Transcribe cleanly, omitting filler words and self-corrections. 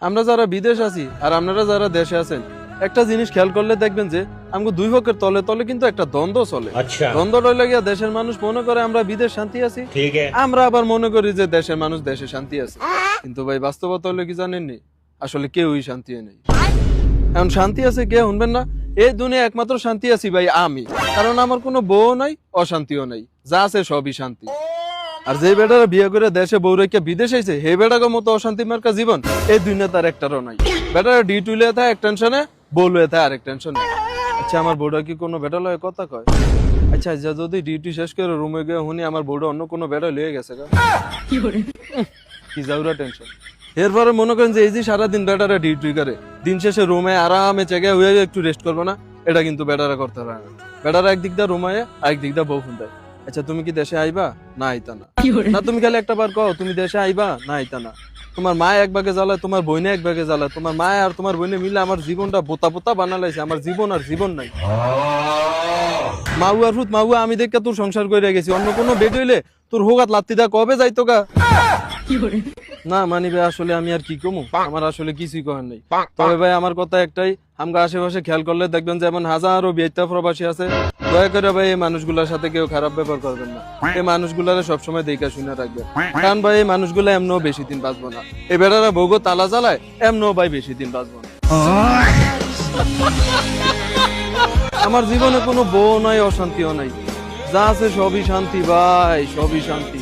আমরা যারা বিদেশ আছি আর আপনারা যারা দেশে আছেন, একটা জিনিস খেয়াল করলে দেখবেন যে আমাকে দুই পক্ষের তলে তলে কিন্তু একটা দ্বন্দ্ব চলে। দ্বন্দ্বটা লাগিয়া দেশের মানুষ মনে করে আমরা বিদেশ শান্তি আছি, আমরা আবার মনে করি যে দেশের মানুষ দেশে শান্তি আছে। কিন্তু ভাই বাস্তবতা হলে কি জানেননি, আসলে কেউই শান্তি নেই। এখন শান্তি আছে কে শুনবেন না, এই দুনিয়া একমাত্র শান্তি আছি ভাই আমি, কারণ আমার কোনো বউ নাই, অশান্তিও নাই, যা আছে সবই শান্তি। আর যে বেটারা বিয়ে করে দেশে বউ রেখে বিদেশ আইছে, হে বেটার মতো অশান্তি মার্কা জীবন এই দুনিয়া তার একটারও নাই। বেটারা ডিউটি লিয়ে থাকে এক টেনশনে, বউ লিয়ে থাকে আরেক টেনশনে। আচ্ছা আমার বউটা কি কোনো বেটা লয় কথা কয়? আচ্ছা যদি ডিউটি শেষ করে রুমে গিয়ে শুনি আমার বউটা অন্য কোনো বেটা লিয়ে গেছে কি যাওরা টেনশন। এরপরে মনে করেন যে এই যে সারাদিন বেটারা ডিউটি করে, দিন শেষে রুমে আরামে চেগে হয়ে একটু রেস্ট করবো না, এটা কিন্তু বেটারা করতে পারে না। বেটারা একদিক দা রুমে আরেক দিক দা বউ ফোন দেয়, আচ্ছা তুমি কি দেশে আইবা? না আইতা না। না তুমি খালি একটা বার কও তুমি দেশে আইবা? না আইতা না। তোমার মা এক ভাগে জ্বালায়, তোমার বইনে এক ভাগে জ্বালায়, তোমার মা আর তোমার বইনে মিলে আমার জীবনটা বোতা বোতা বানালাইছে, আমার জীবন আর জীবন নাই। মাউয়ার ফুট মাউয়া আমি দেখে তোর সংসার করে গেছি, অন্য কোনো বেড হইলে তোর হোগাত লাত্তি দা কবে যাইতো গা। না মানিবে আসলে আমি আর কি কমু, আমার আসলে কিছুই করার নেই। তবে ভাই আমার কথা একটাই, আমরা আশেপাশে খেয়াল করলে দেখবেন যে এমন হাজারো বিয়েতা প্রবাসী আছে, দয়া করে ভাই এই মানুষগুলোর সাথে কেউ খারাপ ব্যবহার করবেন না। এই মানুষগুলারে সবসময় দেখা শুনে রাখবেন, কারণ ভাই এই মানুষগুলো এমনও বেশি দিন বাঁচবো না। এই বেটারা বউগো তালা চালায়, এমনও ভাই বেশি দিন বাঁচবো না। আমার জীবনে কোনো বউ নাই, অশান্তিও নাই, যা আছে সবই শান্তি ভাই, সবই শান্তি।